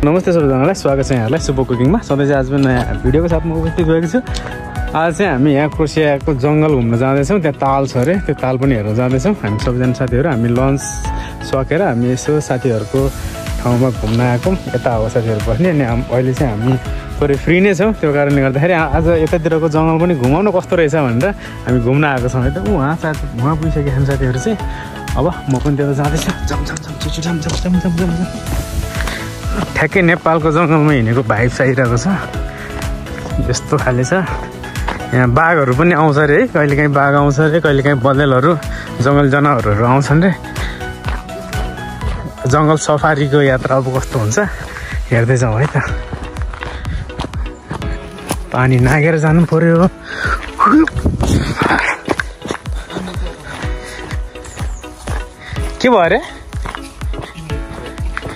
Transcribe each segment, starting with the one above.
नमस्ते सबैजनालाई स्वागत छ यहाँलाई सुपर कुकिङमा। सधैँ आज पनि नयाँ भिडियोको साथमा उपस्थित भएको छु। आज चाहिँ हामी यहाँ क्रोसियाको जङ्गल घुम्न जाँदैछौँ। त्यहाँ ताल छ अरे, त्यो ताल पनि हेर्न जाँदैछौँ हामी सबैजना साथीहरू। हामी लन्च सकेर हामी यसो साथीहरूको ठाउँमा घुम्न आएको। यता हो साथीहरू बस्ने। अनि अहिले चाहिँ हामी थोरै फ्री नै छौँ, त्यो कारणले गर्दाखेरि आज यतातिरको जङ्गल पनि घुमाउनु कस्तो रहेछ भनेर हामी घुम्न आएको छौँ। यता उहाँ पुगिसकेका छन् साथीहरू चाहिँ। अब म पनि त्यता जाँदैछु। ठ्याक्कै नेपालको जङ्गलमा हिँडेको भाइब्स आइरहेको छ। यस्तो खाले छ। यहाँ बाघहरू पनि आउँछ अरे है, कहिलेकाहीँ बाघ आउँछ अरे, कहिलेकाहीँ बँदेलहरू जङ्गल जनावरहरू आउँछन् रे। जङ्गल सफारीको यात्रा अब कस्तो हुन्छ हेर्दै जाउँ है त। पानी नागेर जानु पर्यो। के भयो अरे?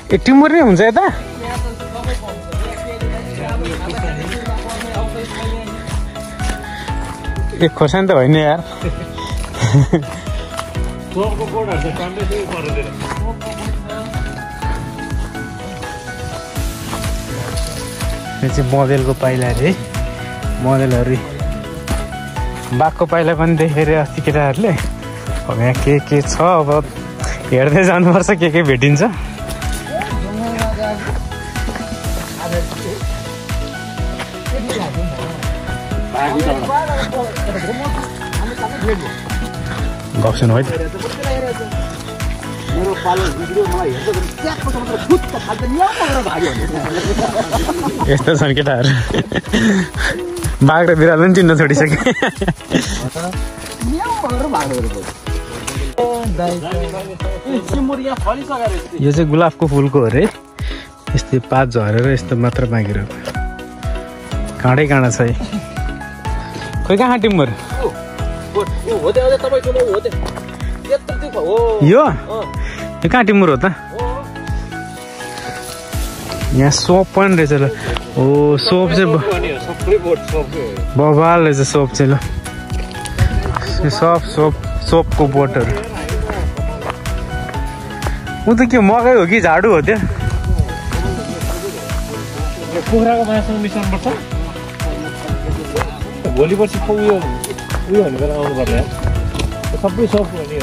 ए टिम्बर नै हुन्छ यता? एक खोर्सानी त होइन यार। यो चाहिँ बँदेलको पाइला अरे। बँदेलहरू बाघको पाइला पनि देखेर अस्ति केटाहरूले। अब यहाँ के छ अब हेर्दै जानुपर्छ के भेटिन्छ। गप्सन है त। यस्तो छन् केटाहरू। बाघ र बिरालो पनि चिन्न छोडिसके। यो चाहिँ गुलाबको फुलको हो अरे। यस्तै पात झरेर यस्तो मात्र बाँकी रहेको। काँडै काँडा छ है। खोइ कहाँ टिम्बर? यो कहाँ टिम्बर हो त? यहाँ सोप पनि रहेछ ल। ओ सोप चाहिँ बबाल रहेछ सोप चाहिँ ल। सोपको बोटहरू। ऊ त के मकै हो कि झाडु हो त्यो? कुखुराको मासुमा मिसाउनु पर्छ। भोलि पर्सि उयो भनेर आउनु पर्ने सबै सब हो नि।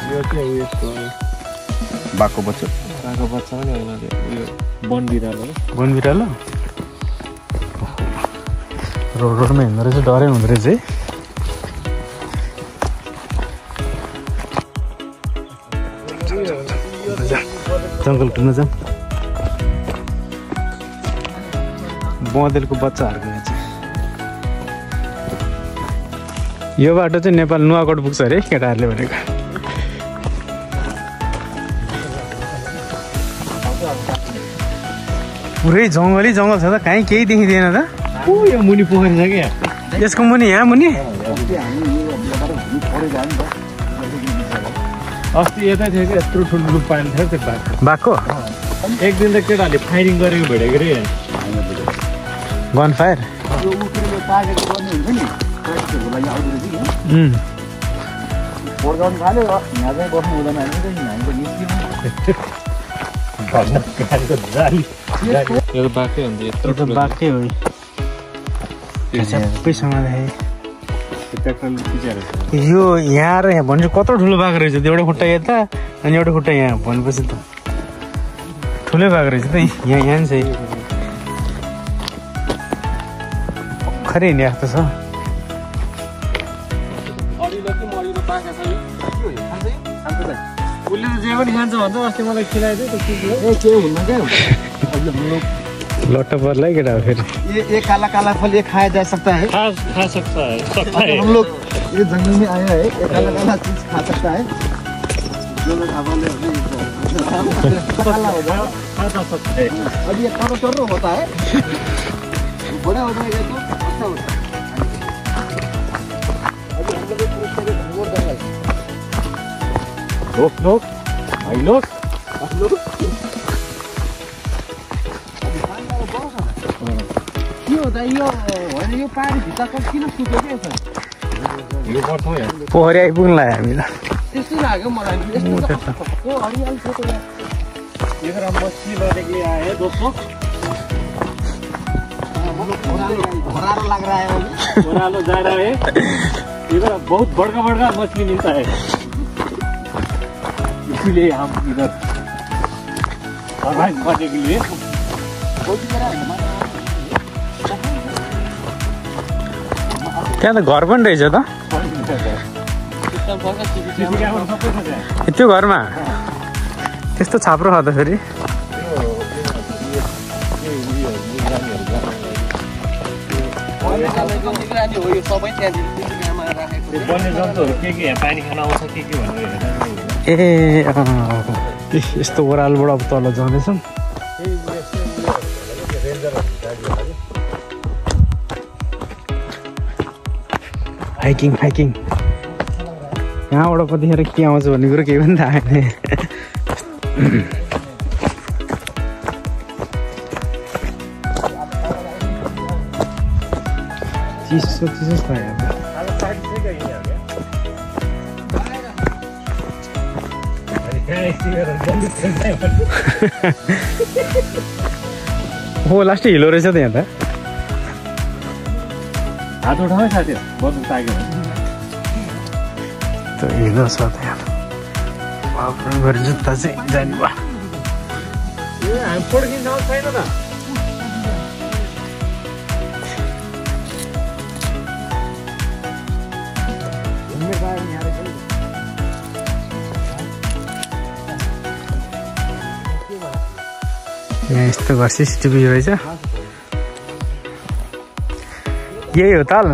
यो चाहिँ उयसको बाघको बच्चा। बाघको बच्चा पनि होइन, उयो वन बिरालो। वन बिरालो रोडमा हिँड्दो रहेछ, डरै हुँदो रहेछ है। जङ्गल घुम्न जाउँ। बँदेलको बच्चाहरूको यहाँ चाहिँ। यो बाटो चाहिँ नेपाल नुवाकोट पुग्छ अरे केटाहरूले भनेको। पुरै जङ्गलै जङ्गल छ त, कहीँ केही देखिँदैन त। यो मुनि पोखरी छ क्या यसको मुनि? यहाँ मुनि अस्ति यता थियो कि यत्रो ठुलो पानी थियो त्यो बाघको। एक दिन त केटाहरूले फायरिङ गरेको भेटेको रे। Gun fire. यो त बाघै हुन्छ। यत्रो त बाघै हो। यो यहाँ र यहाँ भनेपछि कत्रो ठुलो बाघ रहेछ त्यो। एउटा खुट्टा यता अनि एउटा खुट्टा यहाँ भनेपछि त ठुलै बाघ रहेछ त। यहाँ चाहिँ खरै हिँडे जस्तो छ। उसले त जे पनि खान्छ भन्छ। अस्ति मलाई खिलाइदियो त के हुन्न क्या। लट्टा पर्ला है केटा फेरि। ये काला काला फल ये खाया जा सकता है। खा सकता है। हम लोग ये जंगल में आए हैं, ये काला काला चीज खा सकता है। जो लोग काला हो जाए खा सकता है। अब ये करो होता है, बड़ा हो जाएगा तो अच्छा होता है। अभी हम लोग और जंगल लोग भाई लोग होता है। यो पानी भित्रको किन सुक्यो क्या? पोखरी आइपुग्नु लाग्यो हामीलाई। त्यस्तो लाग्यो मलाई यस्तो हरियाली छ त ये तर मछली लेके आए हैं दोस्तों घोरारो लग रहा है घोरालो जा रहा है इधर बहुत बड़का बड़का मछली मिलता है इसीलिए हम इधर सर्वाइव करने के लिए त्यहाँ त घर पनि रहेछ त त्यो घरमा त्यस्तो छाप्रो छ त फेरि ए यस्तो ओह्रालोबाट अब तल जाँदैछौँ हाइकिङ हाइकिङ यहाँबाट कतिखेर के आउँछ भन्ने कुरो केही पनि थाहा छैन चिसो चिसो छ यहाँ हो लास्टै हिलो रहेछ त यहाँ त हात उठाउँ साथी बस्नु ताग्यो त हिलो छ त यहाँ गरी जुत्ता चाहिँ जाने भयो ए हामी पड्किन्छ छैन त यहाँ यस्तो घर सिसिटिभी रहेछ यही हो ताल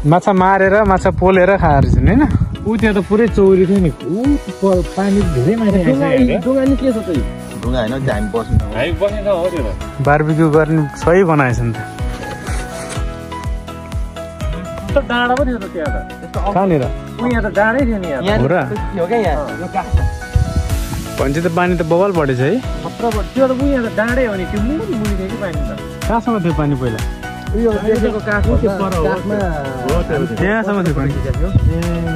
माछा मारेर माछा पोलेर खाएर चाहिँ हैन ऊ त्यहाँ त पुरै चौरी थियो नि ऊ पानी धेरै माथि ढुङ्गा के छ त ढुङ्गा हैन हामी बस्नु हामी बस्ने ठाउँ हो त्यो त बारबिक्यू गर्ने सही बनाएछ नि त डाँडा पो थियो त त्यहाँ त कहाँनिर ऊ यहाँ त डाँडै थियो नि यहाँ हो र हो क्या यहाँ यो काठ भन्छ त पानी त बवाल परेछ है त्यो त ऊ यहाँ त डाँडै हो नि त्यो मुनि मुनि थियो कि पानी त कहाँसम्म थियो पानी पहिला उयो देखेको काठ हो त्यो पर काठमा त्यहाँसम्म थियो पानी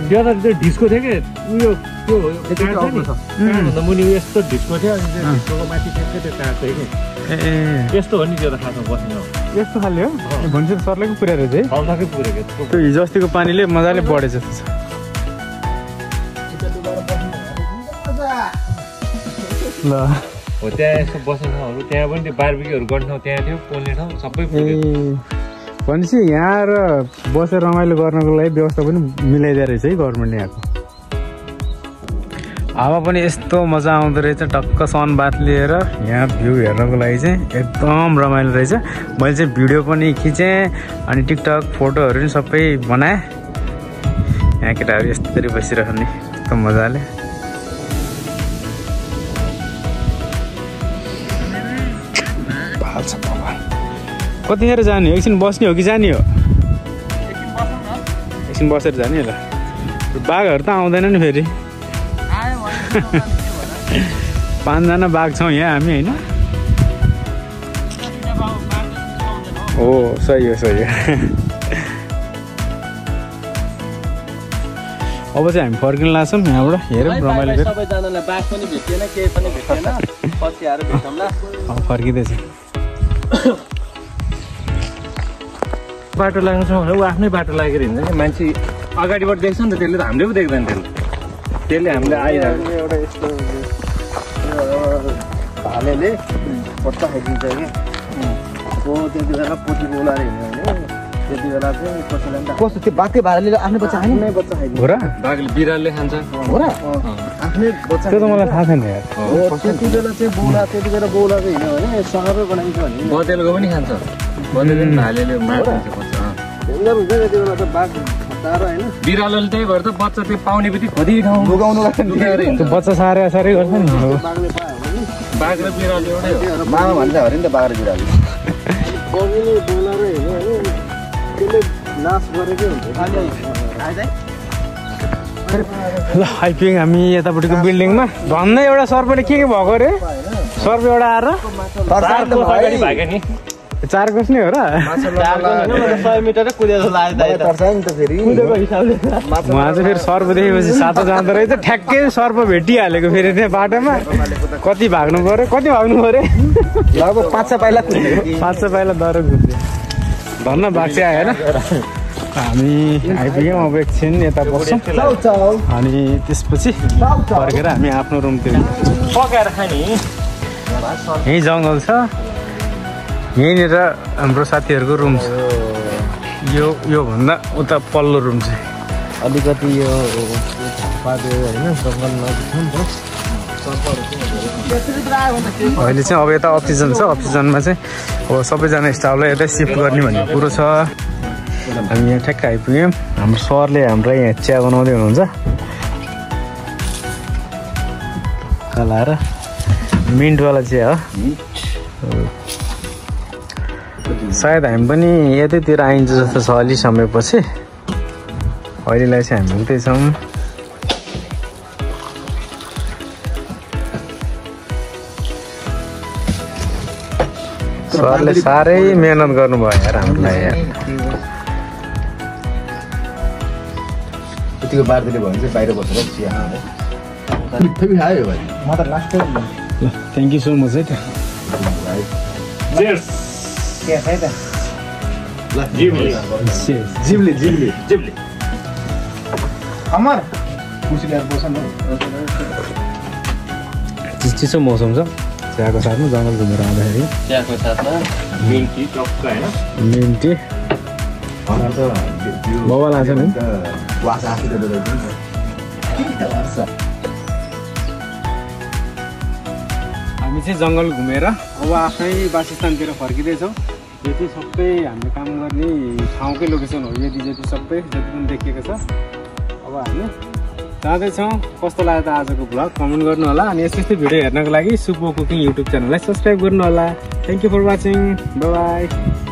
त्यो त त्यो ढिस्को थियो कि उयो त्यो मुनि यस्तो ढिस्को थियो अनि त्यो ढिस्कोको माथि त्यस्तै त्यो काठ थियो कि ए त्यस्तो हो नि त्यो त खासमा बस्ने हो यस्तो खाले हो भन्छ त सरले पो पुर्याएर चाहिँ हल्काकै पुरेको त्यो हिजो अस्तिको पानीले मजाले बढेछ जस्तो छ ल हो त्यहाँ यस्तो बस्ने ठाउँहरू त्यहाँ पनि त्यो बारबिक्यूहरू गर्ने ठाउँ त्यहाँ थियो पोल्ने ठाउँ सबै भनेपछि यहाँ र बसेर रमाइलो गर्नको लागि व्यवस्था पनि मिलाइदिएर रहेछ है गभर्मेन्टले यहाँको हावा पनि यस्तो मजा आउँदो रहेछ टक्क सनबाथ लिएर यहाँ भ्यू हेर्नको लागि चाहिँ एकदम रमाइलो रहेछ मैले चाहिँ भिडियो पनि खिचेँ अनि टिकटक फोटोहरू पनि सबै बनाएँ यहाँ केटाहरू यस्तरी बसिरहने एकदम मजाले कतिखेर जाने हो एकछिन बस्ने हो कि जाने हो एकछिन बसेर जाने ल बाघहरू त आउँदैन नि फेरि 5 जना बाघ छौँ यहाँ हामी होइन हो सही हो सही हो अब चाहिँ हामी फर्किन लाग्छौँ यहाँबाट हेरौँ रमाइलो सबैजनालाई बाघ पनि भेटिएन केही पनि भेटिएन पछि आएर भेटौँला अब फर्किँदैछ बाटो लाग्नु छ भने ऊ आफ्नै बाटो लागेर हिँड्छ कि मान्छे अगाडिबाट देख्छ नि त त्यसले त हामीले पो देख्दैन त्यसले हामीले आइरहेको एउटा यस्तो भालेले पत्ता खाइदिन्छ कि हो त्यति बेला पोथी बोलाएर हिँड्यो भने त्यति बेला चाहिँ कसैलाई पनि कस्तो त्यो बाघकै भालेले आफ्नै बच्चा खाने नै बच्चा खाइदिन्छ हो र बाघले बिरालले खान्छ हो र आफ्नै बच्चा त्यो त मलाई थाहा छैन यार हो त्यति बेला चाहिँ त्यति बेला बोला चाहिँ हिँड्यो भने सहरै बनाइन्छ भने बतेलको पनि खान्छ बतेलले भालेले मार्छ बच्चा ढुङ्गा हुन्छ त्यति बेला त बाघ हतारो होइन बिरालोले त्यही भएर त बच्चा त्यो पाउने बित्तिकै खोदी ठाउँ लुगाउनु त्यो बच्चा सारे साह्रै गर्छ नि बाघले पायो भने बाघ र बिरालो एउटै हो मामा भन्छ अरे नि त बाघ र बिरालो बगिने बोलाएर हिँड्यो भने त्यसले नाश गरेकै हुन्छ ल आइपुग्यौँ हामी यतापट्टिको बिल्डिङमा भन्दै एउटा सर्पले के भएको अरे सर्प एउटा आएर भाग्यो नि 4 कोस्ने हो र? 100 मिटर कुदेर लाग्यो पर्छ नि त फेरि कुदेको हिसाबले उहाँ चाहिँ फेरि सर्प देखेपछि सातो जाँदो रहेछ ठ्याक्कै सर्प भेटिहालेको फेरि त्यहाँ बाटोमा कति भाग्नु पर्यो लगभग 5 पाइला कुद्यो 5 पाइला दर कुद्यो धन्न भाग चाहिँ आयो होइन हामी आइपुग्यौँ अब एकछिन यता बस्छौँ अनि त्यसपछि फर्केर हामी आफ्नो रुमतिर पकाएर खाने यहीँ जङ्गल छ यहीँनिर हाम्रो साथीहरूको रुम छ यो भन्दा उता पल्लो रुम चाहिँ अलिकति यो होइन जङ्गल नजिक अहिले चाहिँ अब यता अक्सिजन छ अक्सिजनमा चाहिँ अब सबैजना स्टाफलाई यतै सिफ्ट गर्ने भन्ने कुरो छ हामी यहाँ ठ्याक्क आइपुग्यौँ हाम्रो सरले हामीलाई यहाँ चिया बनाउँदै हुनुहुन्छ कलाएर मिन्टवाला चिया हो सायद हामी पनि यतैतिर आइन्छ जस्तो छ अलि समयपछि अहिलेलाई चाहिँ हामी उतै छौँ सरले साह्रै मेहनत गर्नुभयो यार हामीलाई यार यतिको बार्दले भयो भने चाहिँ बाहिर बसेर चिया खायो भाइ म त last thank you so much है त के खाइ त जिब्ली अमर कुर्सी ल्याएर बस्छ न चिसो मौसम छ चियाको साथमा जङ्गल घुमेर आउँदाखेरि चियाको साथमा ग्रिन टी टक्क होइन ग्रिन टी बाबा लान्छ नि हामी चाहिँ जङ्गल घुमेर अब आफ्नै वासस्थानतिर फर्किँदैछौँ यो चाहिँ सबै हामीले काम गर्ने ठाउँकै लोकेसन हो यति जति सबै जति पनि देखिएको छ अब हामी जाँदैछौँ कस्तो लाग्यो त आजको भ्लग कमेन्ट गर्नु होला अनि यस्तो यस्तो भिडियो हेर्नको लागि सुपो कुकिङ युट्युब च्यानललाई सब्सक्राइब गर्नु होला thank you for watching bye by